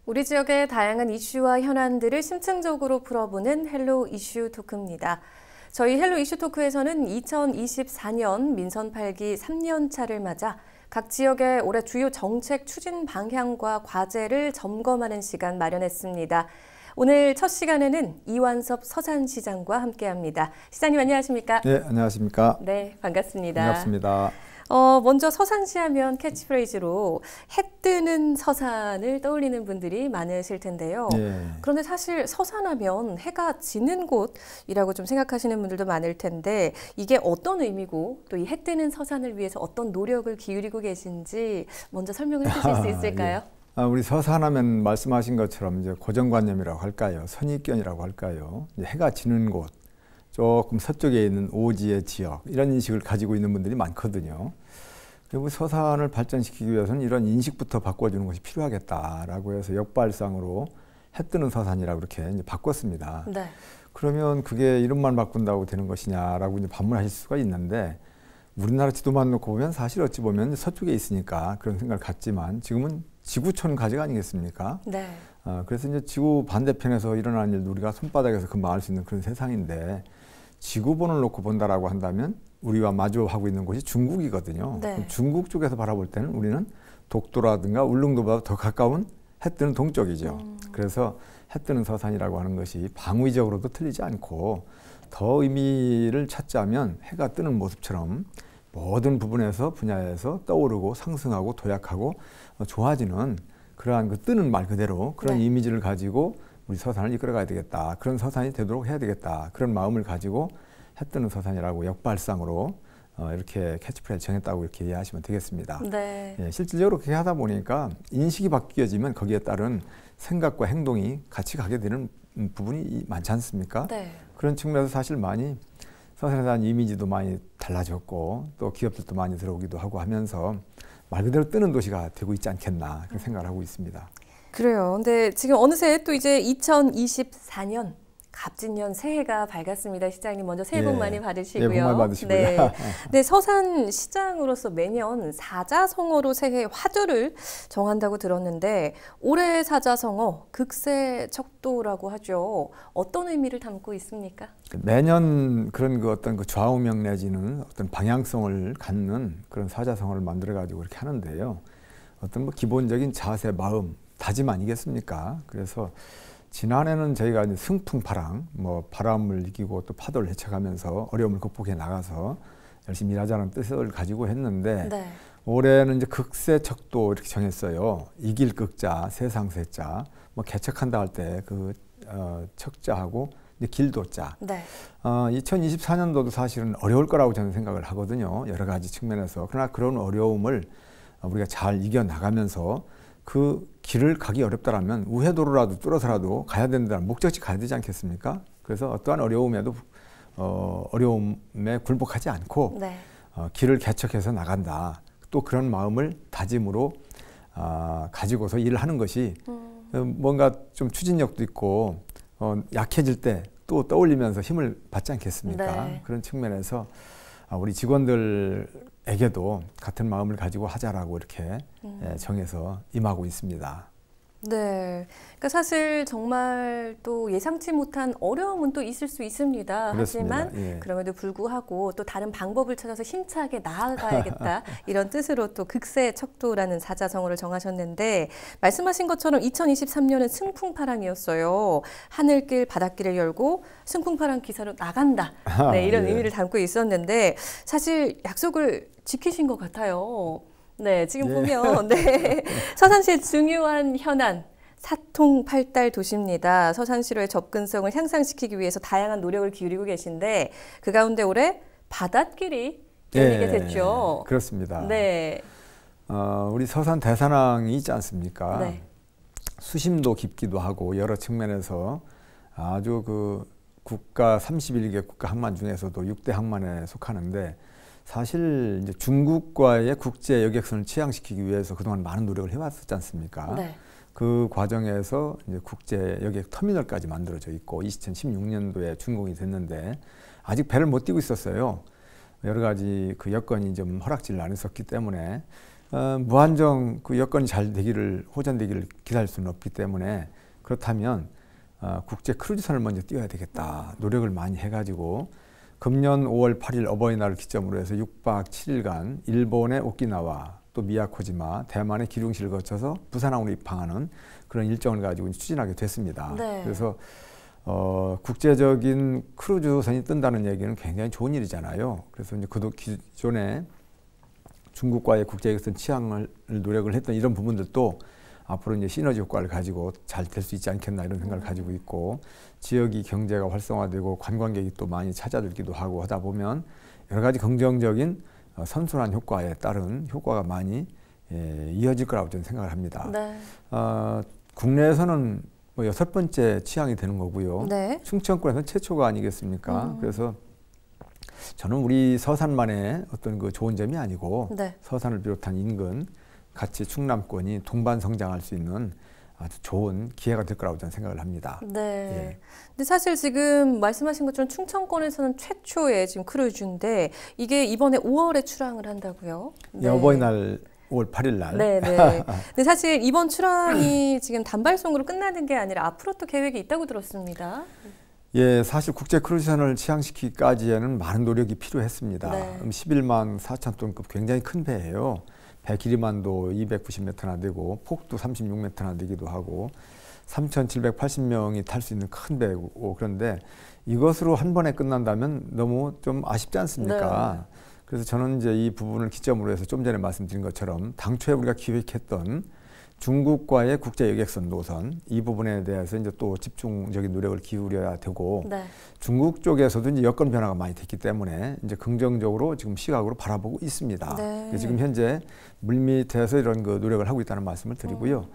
우리 지역의 다양한 이슈와 현안들을 심층적으로 풀어보는 헬로 이슈 토크입니다. 저희 헬로 이슈 토크에서는 2024년 민선 8기 3년차를 맞아 각 지역의 올해 주요 정책 추진 방향과 과제를 점검하는 시간 마련했습니다. 오늘 첫 시간에는 이완섭 서산시장과 함께합니다. 시장님 안녕하십니까? 네, 안녕하십니까? 네, 반갑습니다. 반갑습니다. 먼저 서산시 하면 캐치프레이즈로 해 뜨는 서산을 떠올리는 분들이 많으실 텐데요. 네. 그런데 사실 서산하면 해가 지는 곳이라고 좀 생각하시는 분들도 많을 텐데 이게 어떤 의미고 또 이 해 뜨는 서산을 위해서 어떤 노력을 기울이고 계신지 먼저 설명을 해주실 수 있을까요? 예. 우리 서산하면 말씀하신 것처럼 이제 고정관념이라고 할까요? 선입견이라고 할까요? 이제 해가 지는 곳, 조금 서쪽에 있는 오지의 지역 이런 인식을 가지고 있는 분들이 많거든요. 그리고 서산을 발전시키기 위해서는 이런 인식부터 바꿔주는 것이 필요하겠다라고 해서 역발상으로 해 뜨는 서산이라고 이렇게 이제 바꿨습니다. 네. 그러면 그게 이름만 바꾼다고 되는 것이냐라고 이제 반문하실 수가 있는데 우리나라 지도만 놓고 보면 사실 어찌 보면 서쪽에 있으니까 그런 생각을 갖지만 지금은 지구촌 가지가 아니겠습니까? 네. 그래서 이제 지구 반대편에서 일어나는 일도 우리가 손바닥에서 금방 알 수 있는 그런 세상인데 지구본을 놓고 본다라고 한다면 우리와 마주하고 있는 곳이 중국이거든요. 네. 중국 쪽에서 바라볼 때는 우리는 독도라든가 울릉도보다 더 가까운 해 뜨는 동쪽이죠. 그래서 해 뜨는 서산이라고 하는 것이 방위적으로도 틀리지 않고 더 의미를 찾자면 해가 뜨는 모습처럼 모든 부분에서 분야에서 떠오르고 상승하고 도약하고 좋아지는 그러한 그 뜨는 말 그대로 그런 네. 이미지를 가지고 우리 서산을 이끌어가야 되겠다. 그런 서산이 되도록 해야 되겠다. 그런 마음을 가지고 해 뜨는 서산이라고 역발상으로 이렇게 캐치프레이즈 정했다고 이렇게 이해하시면 되겠습니다. 네. 예, 실질적으로 그렇게 하다 보니까 인식이 바뀌어지면 거기에 따른 생각과 행동이 같이 가게 되는 부분이 많지 않습니까? 네. 그런 측면에서 사실 많이 서산에 대한 이미지도 많이 달라졌고 또 기업들도 많이 들어오기도 하고 하면서 말 그대로 뜨는 도시가 되고 있지 않겠나 그런 생각을 하고 있습니다. 그래요. 근데 지금 어느새 또 이제 2024년 갑진년 새해가 밝았습니다. 시장님 먼저 새해 복 많이 받으시고요. 복 많이 받으시고요. 네. 네, 서산 시장으로서 매년 사자성어로 새해 화두를 정한다고 들었는데 올해 사자성어 극세척도라고 하죠. 어떤 의미를 담고 있습니까? 매년 그런 그 어떤 그 좌우명 내지는 어떤 방향성을 갖는 그런 사자성어를 만들어 가지고 이렇게 하는데요. 어떤 뭐 기본적인 자세, 마음, 다짐 아니겠습니까? 그래서 지난해는 저희가 이제 승풍파랑 뭐 바람을 이기고 또 파도를 헤쳐가면서 어려움을 극복해 나가서 열심히 일하자는 뜻을 가지고 했는데 네. 올해는 이제 극세척도 이렇게 정했어요. 이길 극자, 세상세자, 뭐 개척한다 할 때 그 척자하고 이제 길도자. 네. 2024년도도 사실은 어려울 거라고 저는 생각을 하거든요. 여러 가지 측면에서. 그러나 그런 어려움을 우리가 잘 이겨 나가면서 그 길을 가기 어렵다라면 우회도로라도 뚫어서라도 가야 된다는 목적지 가야 되지 않겠습니까? 그래서 어떠한 어려움에도 어려움에 굴복하지 않고 네. 길을 개척해서 나간다. 또 그런 마음을 다짐으로 가지고서 일을 하는 것이 뭔가 좀 추진력도 있고 약해질 때 또 떠올리면서 힘을 받지 않겠습니까? 네. 그런 측면에서 우리 직원들에게도 같은 마음을 가지고 하자라고 이렇게 정해서 임하고 있습니다. 네. 그러니까 사실 정말 또 예상치 못한 어려움은 또 있을 수 있습니다. 그렇습니다. 하지만 예. 그럼에도 불구하고 또 다른 방법을 찾아서 힘차게 나아가야겠다. 이런 뜻으로 또 극세척도라는 사자성어를 정하셨는데 말씀하신 것처럼 2023년은 승풍파랑이었어요. 하늘길 바닷길을 열고 승풍파랑 기사로 나간다. 네, 이런 예. 의미를 담고 있었는데 사실 약속을 지키신 것 같아요. 네, 지금 예. 보면 네, 서산시의 중요한 현안 사통팔달 도시입니다. 서산시로의 접근성을 향상시키기 위해서 다양한 노력을 기울이고 계신데 그 가운데 올해 바닷길이 열리게 됐죠. 그렇습니다. 네. 우리 서산 대산항이 있지 않습니까? 네. 수심도 깊기도 하고 여러 측면에서 아주 그 국가 31개 국가 항만 중에서도 6대 항만에 속하는데 사실 이제 중국과의 국제 여객선을 취항시키기 위해서 그동안 많은 노력을 해왔었지 않습니까? 네. 그 과정에서 이제 국제 여객 터미널까지 만들어져 있고 2016년도에 준공이 됐는데 아직 배를 못 띄고 있었어요. 여러 가지 그 여건이 좀 허락지를 안 했었기 때문에 무한정 그 여건이 잘 되기를 호전되기를 기다릴 수는 없기 때문에 그렇다면 국제 크루즈선을 먼저 띄워야 되겠다 노력을 많이 해가지고 금년 5월 8일 어버이날을 기점으로 해서 6박 7일간 일본의 오키나와 또 미야코지마, 대만의 기륭시를 거쳐서 부산항으로 입항하는 그런 일정을 가지고 추진하게 됐습니다. 네. 그래서 국제적인 크루즈선이 뜬다는 얘기는 굉장히 좋은 일이잖아요. 그래서 이제 기존에 중국과의 국제선 취항을 노력을 했던 이런 부분들도 앞으로 이제 시너지 효과를 가지고 잘 될 수 있지 않겠나 이런 생각을 가지고 있고 지역이 경제가 활성화되고 관광객이 또 많이 찾아들기도 하고 하다 보면 여러 가지 긍정적인 선순환 효과에 따른 효과가 많이 이어질 거라고 저는 생각을 합니다. 네. 국내에서는 뭐 6번째 취항이 되는 거고요. 네. 충청권에서는 최초가 아니겠습니까? 그래서 저는 우리 서산만의 어떤 그 좋은 점이 아니고 네. 서산을 비롯한 인근 같이 충남권이 동반 성장할 수 있는 아주 좋은 기회가 될 거라고 저는 생각을 합니다. 네. 예. 근데 사실 지금 말씀하신 것처럼 충청권에서는 최초의 지금 크루즈인데 이게 이번에 5월에 출항을 한다고요? 네. 어버이날 5월 8일 날. 네, 네. 근데 사실 이번 출항이 지금 단발송으로 끝나는 게 아니라 앞으로 또 계획이 있다고 들었습니다. 예, 사실 국제 크루즈선을 취항시키기까지에는 많은 노력이 필요했습니다. 네. 11만 4천 톤급 굉장히 큰 배예요. 배 길이만도 290m나 되고 폭도 36m나 되기도 하고 3,780명이 탈 수 있는 큰 배고 그런데 이것으로 한 번에 끝난다면 너무 좀 아쉽지 않습니까? 네. 그래서 저는 이제 이 부분을 기점으로 해서 좀 전에 말씀드린 것처럼 당초에 우리가 기획했던 중국과의 국제 여객선 노선 이 부분에 대해서 이제 또 집중적인 노력을 기울여야 되고 네. 중국 쪽에서도 이제 여건 변화가 많이 됐기 때문에 이제 긍정적으로 지금 시각으로 바라보고 있습니다. 네. 지금 현재 물밑에서 이런 그 노력을 하고 있다는 말씀을 드리고요.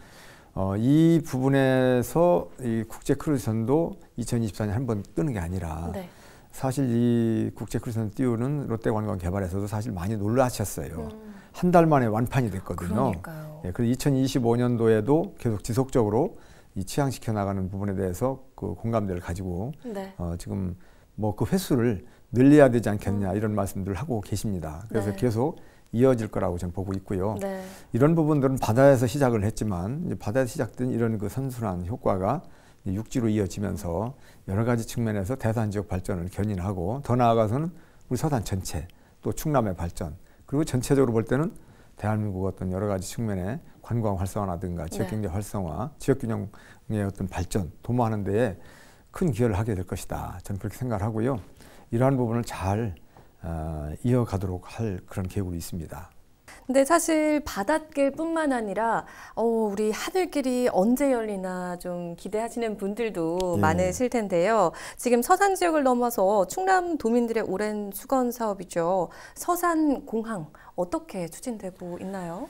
이 부분에서 이 국제 크루즈선도 2024년 한 번 뜨는 게 아니라 네. 사실 이 국제 크루즈선 띄우는 롯데관광개발에서도 사실 많이 놀라셨어요. 한 달 만에 완판이 됐거든요. 그러니까요. 예, 그래서 2025년도에도 계속 지속적으로 이 취항시켜 나가는 부분에 대해서 그 공감대를 가지고 네. 지금 뭐 그 횟수를 늘려야 되지 않겠냐 이런 말씀들을 하고 계십니다. 그래서 네. 계속 이어질 거라고 저는 보고 있고요. 네. 이런 부분들은 바다에서 시작을 했지만 이제 바다에서 시작된 이런 그 선순환 효과가 육지로 이어지면서 여러 가지 측면에서 대산 지역 발전을 견인하고 더 나아가서는 우리 서산 전체 또 충남의 발전 그리고 전체적으로 볼 때는 대한민국 어떤 여러 가지 측면의 관광 활성화라든가 지역 경제 활성화, 지역 균형의 어떤 발전 도모하는 데에 큰 기여를 하게 될 것이다. 저는 그렇게 생각을 하고요. 이러한 부분을 잘 이어가도록 할 그런 계획으로 있습니다. 근데 사실 바닷길뿐만 아니라 우리 하늘길이 언제 열리나 좀 기대하시는 분들도 예. 많으실 텐데요. 지금 서산 지역을 넘어서 충남 도민들의 오랜 수건 사업이죠. 서산공항 어떻게 추진되고 있나요?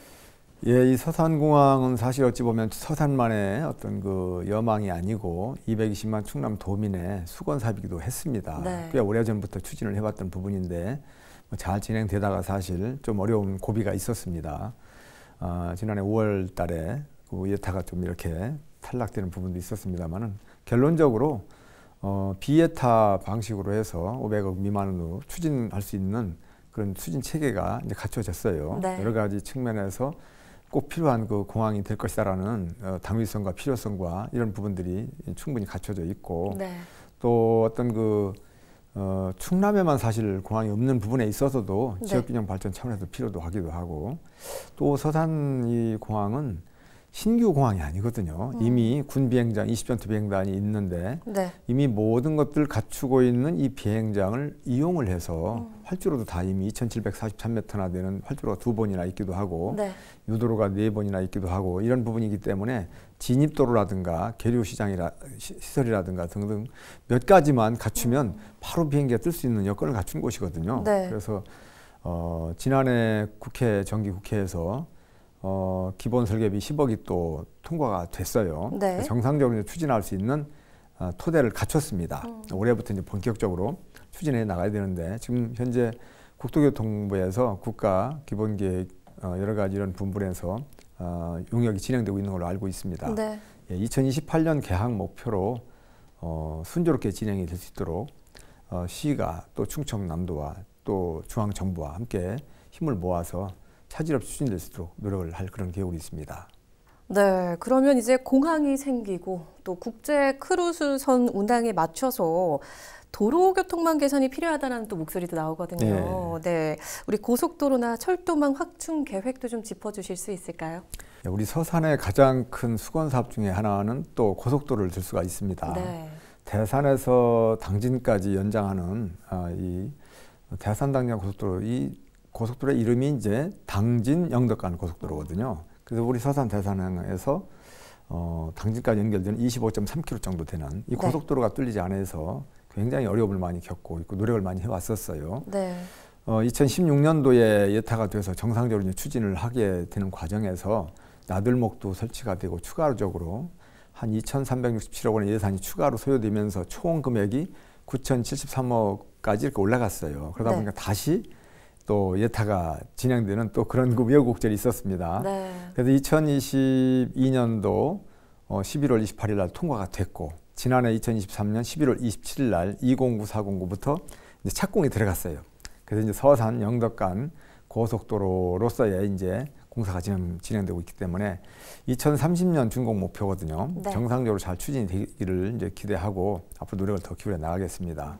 예, 이 서산공항은 사실 어찌 보면 서산만의 어떤 그 여망이 아니고 220만 충남 도민의 수건 사업이기도 했습니다. 네. 꽤 오래전부터 추진을 해왔던 부분인데 잘 진행되다가 사실 좀 어려운 고비가 있었습니다. 지난해 5월 달에 그 예타가 좀 이렇게 탈락되는 부분도 있었습니다만은 결론적으로 비예타 방식으로 해서 500억 미만으로 추진할 수 있는 그런 추진 체계가 이제 갖춰졌어요. 네. 여러 가지 측면에서 꼭 필요한 그 공항이 될 것이다라는 당위성과 필요성과 이런 부분들이 충분히 갖춰져 있고 네. 또 어떤 그 충남에만 사실 공항이 없는 부분에 있어서도 네. 지역균형 발전 차원에서 필요도 하기도 하고 또 서산 이 공항은 신규 공항이 아니거든요. 이미 군 비행장 20전투 비행단이 있는데 네. 이미 모든 것들 갖추고 있는 이 비행장을 이용을 해서 활주로도 다 이미 2,743m나 되는 활주로가 2번이나 있기도 하고 네. 유도로가 4번이나 있기도 하고 이런 부분이기 때문에 진입도로라든가 계류시설이라든가 등등 몇 가지만 갖추면 바로 비행기가 뜰 수 있는 여건을 갖춘 곳이거든요. 네. 그래서 지난해 정기국회에서 기본 설계비 10억이 또 통과가 됐어요. 네. 정상적으로 추진할 수 있는 토대를 갖췄습니다. 올해부터 이제 본격적으로 추진해 나가야 되는데 지금 현재 국토교통부에서 국가 기본계획 여러 가지 이런 분분에서 용역이 진행되고 있는 걸로 알고 있습니다. 네. 2028년 개항 목표로 순조롭게 진행이 될 수 있도록 시가 또 충청남도와 또 중앙정부와 함께 힘을 모아서 차질 없이 추진될 수 있도록 노력을 할 그런 계획이 있습니다. 네, 그러면 이제 공항이 생기고 또 국제 크루즈선 운항에 맞춰서 도로교통망 개선이 필요하다는 또 목소리도 나오거든요. 네, 우리 고속도로나 철도망 확충 계획도 좀 짚어주실 수 있을까요? 우리 서산의 가장 큰 수건 사업 중에 하나는 또 고속도로를 들 수가 있습니다. 네. 대산에서 당진까지 연장하는 이 대산당진 고속도로, 이 고속도로의 이름이 이제 당진 영덕간 고속도로거든요. 그래서 우리 서산 대산에서 당진까지 연결되는 25.3km 정도 되는 이 고속도로가 뚫리지 않아서 굉장히 어려움을 많이 겪고 있고 노력을 많이 해왔었어요. 네. 2016년도에 예타가 돼서 정상적으로 이제 추진을 하게 되는 과정에서 나들목도 설치가 되고 추가적으로 한 2,367억 원의 예산이 추가로 소요되면서 총 금액이 9,073억까지 이렇게 올라갔어요. 그러다 보니까 다시 또 예타가 진행되는 또 그런 우여곡절이 있었습니다. 네. 그래서 2022년도 11월 28일 날 통과가 됐고 지난해 2023년 11월 27일 날 209409부터 이제 착공이 들어갔어요. 그래서 이제 서산 영덕간 고속도로로서의 이제 공사가 진행되고 있기 때문에 2030년 준공 목표거든요. 네. 정상적으로 잘 추진이 되기를 이제 기대하고 앞으로 노력을 더 기울여 나가겠습니다.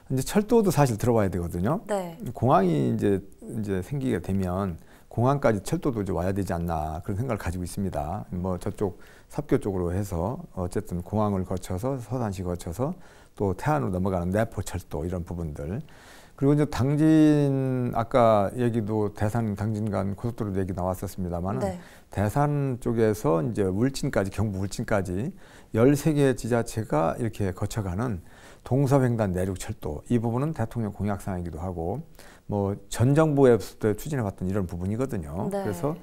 이제 철도도 사실 들어와야 되거든요. 네. 공항이 이제 생기게 되면 공항까지 철도도 이제 와야 되지 않나 그런 생각을 가지고 있습니다. 뭐 저쪽 삽교 쪽으로 해서 어쨌든 공항을 거쳐서 서산시 거쳐서 또 태안으로 넘어가는 내포철도 이런 부분들. 그리고 이제 당진 아까 얘기도 대산 당진 간 고속도로 얘기 나왔었습니다만 네. 대산 쪽에서 이제 울진까지 경부 울진까지 13개 지자체가 이렇게 거쳐가는 동서횡단 내륙철도 이 부분은 대통령 공약 사항이기도 하고 뭐 전 정부에서 추진해왔던 이런 부분이거든요. 네. 그래서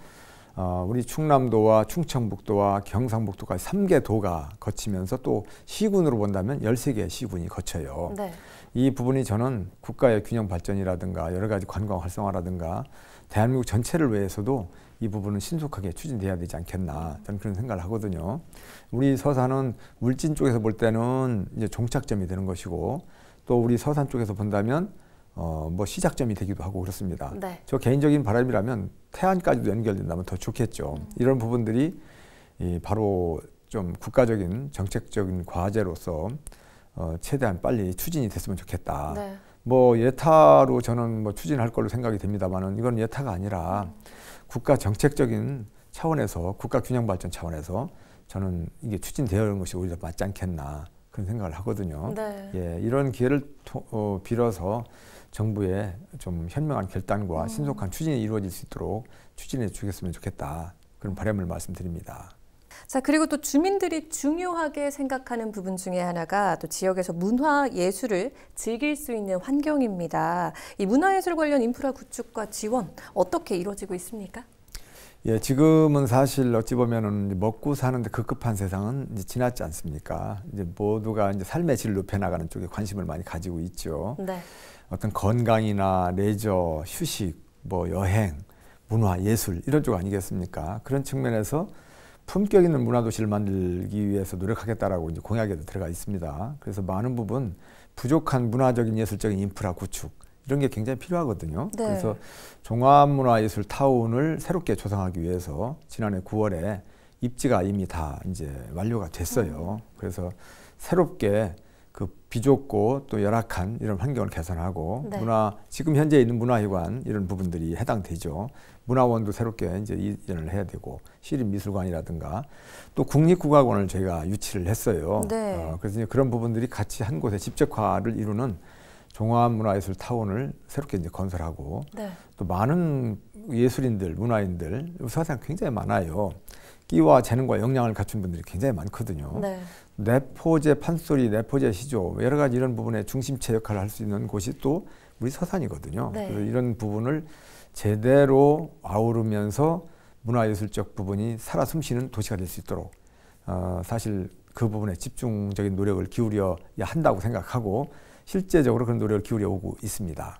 우리 충남도와 충청북도와 경상북도까지 3개 도가 거치면서 또 시군으로 본다면 13개의 시군이 거쳐요. 네. 이 부분이 저는 국가의 균형 발전이라든가 여러 가지 관광 활성화라든가 대한민국 전체를 위해서도 이 부분은 신속하게 추진돼야 되지 않겠나 저는 그런 생각을 하거든요. 우리 서산은 울진 쪽에서 볼 때는 이제 종착점이 되는 것이고 또 우리 서산 쪽에서 본다면 뭐 시작점이 되기도 하고 그렇습니다. 네. 저 개인적인 바람이라면 태안까지도 연결된다면 더 좋겠죠. 이런 부분들이 바로 좀 국가적인 정책적인 과제로서 최대한 빨리 추진이 됐으면 좋겠다. 네. 뭐 예타로 저는 뭐 추진할 걸로 생각이 됩니다만은 이건 예타가 아니라 국가 정책적인 차원에서 국가 균형 발전 차원에서 저는 이게 추진되어야 하는 것이 오히려 맞지 않겠나 그런 생각을 하거든요. 네. 예, 이런 기회를 빌어서 정부의 좀 현명한 결단과 신속한 추진이 이루어질 수 있도록 추진해 주겠으면 좋겠다. 그런 바람을 말씀드립니다. 자, 그리고 또 주민들이 중요하게 생각하는 부분 중에 하나가 또 지역에서 문화예술을 즐길 수 있는 환경입니다. 이 문화예술 관련 인프라 구축과 지원 어떻게 이루어지고 있습니까? 예, 지금은 사실 어찌 보면은 먹고 사는데 급급한 세상은 이제 지났지 않습니까? 이제 모두가 이제 삶의 질을 높여나가는 쪽에 관심을 많이 가지고 있죠. 네. 어떤 건강이나 레저, 휴식, 뭐 여행, 문화, 예술 이런 쪽 아니겠습니까? 그런 측면에서 품격 있는 문화도시를 만들기 위해서 노력하겠다라고 이제 공약에도 들어가 있습니다. 그래서 많은 부분 부족한 문화적인 예술적인 인프라 구축 이런 게 굉장히 필요하거든요. 네. 그래서 종합문화예술타운을 새롭게 조성하기 위해서 지난해 9월에 입지가 이미 다 이제 완료가 됐어요. 그래서 새롭게 그 비좁고 또 열악한 이런 환경을 개선하고 네. 지금 현재 있는 문화회관 이런 부분들이 해당되죠. 문화원도 새롭게 이제 이전을 해야 되고 시립미술관이라든가 또 국립국악원을 저희가 유치를 했어요. 네. 그래서 이제 그런 부분들이 같이 한 곳에 집적화를 이루는 종합문화예술 타운을 새롭게 이제 건설하고 네. 또 많은 예술인들, 문화인들 서산 굉장히 많아요. 끼와 재능과 역량을 갖춘 분들이 굉장히 많거든요. 네. 내포제 판소리, 내포제 시조 여러 가지 이런 부분에 중심체 역할을 할 수 있는 곳이 또 우리 서산이거든요. 네. 그래서 이런 부분을 제대로 아우르면서 문화예술적 부분이 살아 숨쉬는 도시가 될 수 있도록 사실 그 부분에 집중적인 노력을 기울여야 한다고 생각하고 실제적으로 그런 노력을 기울여 오고 있습니다.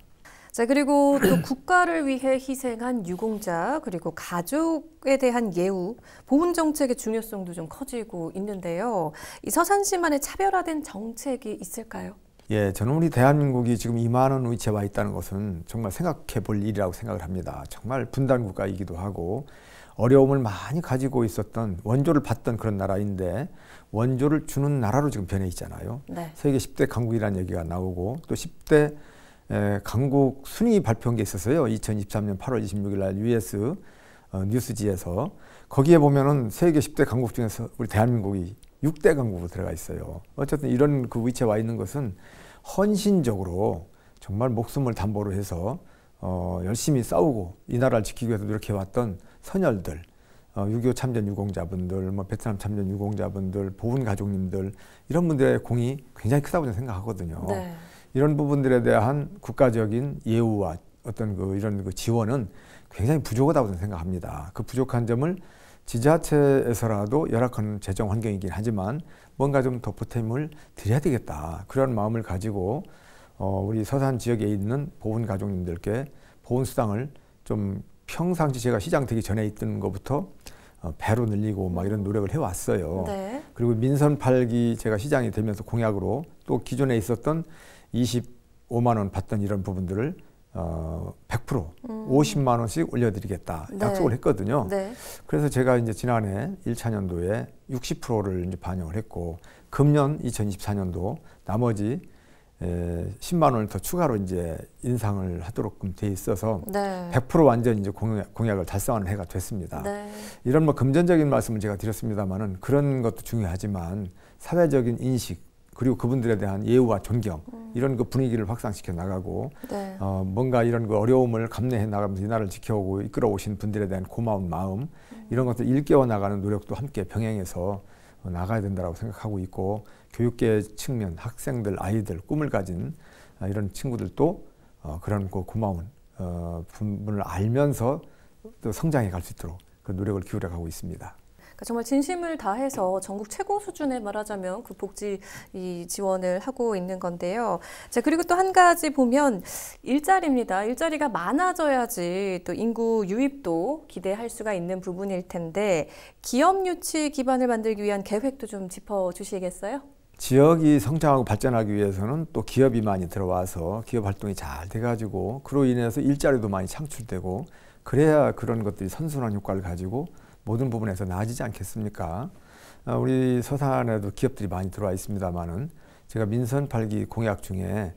자, 그리고 또 국가를 위해 희생한 유공자 그리고 가족에 대한 예우, 보훈 정책의 중요성도 좀 커지고 있는데요. 이 서산시만의 차별화된 정책이 있을까요? 예, 저는 우리 대한민국이 지금 이만한 위치에 와 있다는 것은 정말 생각해 볼 일이라고 생각을 합니다. 정말 분단 국가이기도 하고 어려움을 많이 가지고 있었던 원조를 받던 그런 나라인데 원조를 주는 나라로 지금 변해 있잖아요. 네. 세계 10대 강국이라는 얘기가 나오고 또 10대 강국 순위 발표한 게 있었어요. 2023년 8월 26일 날 US 뉴스지에서 거기에 보면은 세계 10대 강국 중에서 우리 대한민국이 6대 강국으로 들어가 있어요. 어쨌든 이런 그 위치에 와 있는 것은 헌신적으로 정말 목숨을 담보로 해서 열심히 싸우고 이 나라를 지키기 위해서 노력해왔던 선열들, 6.25 참전 유공자분들, 뭐 베트남 참전 유공자분들, 보훈 가족님들 이런 분들의 공이 굉장히 크다고 저는 생각하거든요. 네. 이런 부분들에 대한 국가적인 예우와 어떤 이런 지원은 굉장히 부족하다고 저는 생각합니다. 그 부족한 점을 지자체에서라도 열악한 재정 환경이긴 하지만 뭔가 좀 더 보탬을 드려야 되겠다. 그런 마음을 가지고 우리 서산 지역에 있는 보훈 가족님들께 보훈 수당을 좀 평상시 제가 시장 되기 전에 있던 것부터 배로 늘리고 막 이런 노력을 해왔어요. 네. 그리고 민선 8기 제가 시장이 되면서 공약으로 또 기존에 있었던 25만 원 받던 이런 부분들을 100% 50만 원씩 올려드리겠다 네. 약속을 했거든요. 네. 그래서 제가 이제 지난해 1차년도에 60%를 이제 반영을 했고 금년 2024년도 나머지 10만 원을 더 추가로 이제 인상을 하도록 돼 있어서 네. 100% 완전 이제 공약을 달성하는 해가 됐습니다. 네. 이런 뭐 금전적인 말씀을 제가 드렸습니다만은 그런 것도 중요하지만 사회적인 인식 그리고 그분들에 대한 예우와 존경 이런 그 분위기를 확산시켜 나가고 네. 뭔가 이런 그 어려움을 감내해 나가면서 이 나라를 지켜오고 이끌어 오신 분들에 대한 고마운 마음 이런 것들 일깨워 나가는 노력도 함께 병행해서 나가야 된다고 생각하고 있고 교육계 측면 학생들 아이들 꿈을 가진 이런 친구들도 그런 그 고마운 부분을 알면서 또 성장해 갈 수 있도록 그 노력을 기울여 가고 있습니다. 그러니까 정말 진심을 다해서 전국 최고 수준의 말하자면 그 복지 이 지원을 하고 있는 건데요. 자, 그리고 또 한 가지 보면 일자리입니다. 일자리가 많아져야지 또 인구 유입도 기대할 수가 있는 부분일 텐데 기업 유치 기반을 만들기 위한 계획도 좀 짚어주시겠어요? 지역이 성장하고 발전하기 위해서는 또 기업이 많이 들어와서 기업 활동이 잘 돼가지고 그로 인해서 일자리도 많이 창출되고 그래야 그런 것들이 선순환 효과를 가지고 모든 부분에서 나아지지 않겠습니까? 우리 서산에도 기업들이 많이 들어와 있습니다만은 제가 민선 8기 공약 중에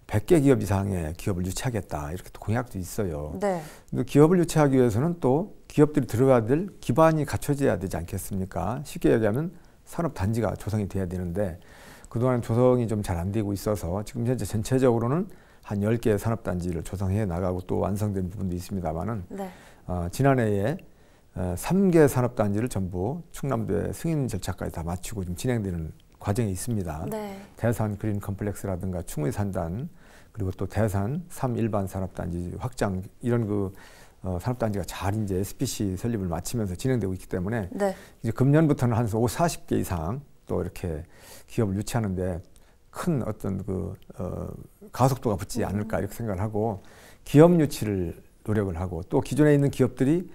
100개 기업 이상의 기업을 유치하겠다 이렇게 또 공약도 있어요. 네. 근데 기업을 유치하기 위해서는 또 기업들이 들어가야 될 기반이 갖춰져야 되지 않겠습니까? 쉽게 얘기하면 산업단지가 조성이 돼야 되는데 그동안 조성이 좀 잘 안 되고 있어서 지금 현재 전체적으로는 한 10개의 산업단지를 조성해 나가고 또 완성된 부분도 있습니다만은 네. 지난해에 3개 산업단지를 전부 충남도의 승인 절차까지 다 마치고 좀 진행되는 과정이 있습니다. 네. 대산 그린 컴플렉스라든가 충의산단 그리고 또 대산 3일반 산업단지 확장 이런 그 산업단지가 잘 이제 SPC 설립을 마치면서 진행되고 있기 때문에 네. 이제 금년부터는 한 40개 이상 또 이렇게 기업을 유치하는데 큰 어떤 그 가속도가 붙지 않을까 이렇게 생각을 하고 기업 유치를 노력을 하고 또 기존에 있는 기업들이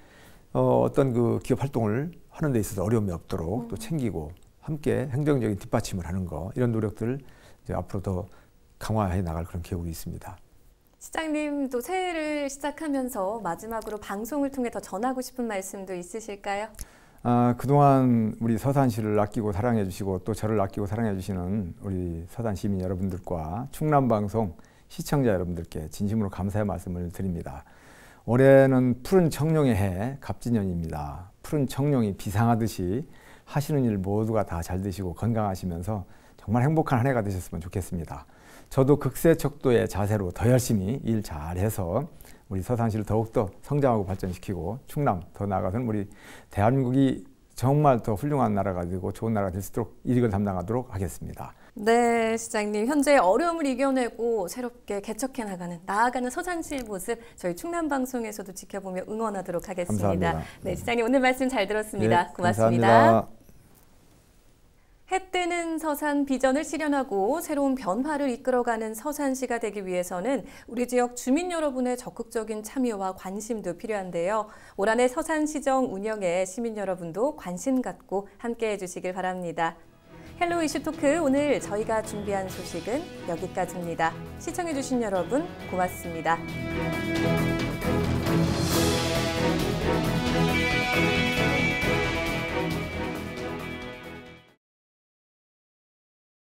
어떤 그 기업 활동을 하는 데 있어서 어려움이 없도록 또 챙기고 함께 행정적인 뒷받침을 하는 거 이런 노력들을 이제 앞으로 더 강화해 나갈 그런 계획이 있습니다. 시장님 또 새해를 시작하면서 마지막으로 방송을 통해 더 전하고 싶은 말씀도 있으실까요? 그동안 우리 서산시를 아끼고 사랑해 주시고 또 저를 아끼고 사랑해 주시는 우리 서산 시민 여러분들과 충남방송 시청자 여러분들께 진심으로 감사의 말씀을 드립니다. 올해는 푸른 청룡의 해 갑진년입니다. 푸른 청룡이 비상하듯이 하시는 일 모두가 다 잘 되시고 건강하시면서 정말 행복한 한 해가 되셨으면 좋겠습니다. 저도 극세척도의 자세로 더 열심히 일 잘해서 우리 서산시를 더욱더 성장하고 발전시키고 충남 더 나아가서는 우리 대한민국이 정말 더 훌륭한 나라가 되고 좋은 나라가 될 수 있도록 일익을 담당하도록 하겠습니다. 네, 시장님. 현재 어려움을 이겨내고 새롭게 개척해 나아가는 서산시의 모습 저희 충남방송에서도 지켜보며 응원하도록 하겠습니다. 감사합니다. 네, 시장님 오늘 말씀 잘 들었습니다. 네, 고맙습니다. 감사합니다. 해 뜨는 서산 비전을 실현하고 새로운 변화를 이끌어가는 서산시가 되기 위해서는 우리 지역 주민 여러분의 적극적인 참여와 관심도 필요한데요. 올 한해 서산시정 운영에 시민 여러분도 관심 갖고 함께해 주시길 바랍니다. 헬로 이슈 토크, 오늘 저희가 준비한 소식은 여기까지입니다. 시청해주신 여러분 고맙습니다.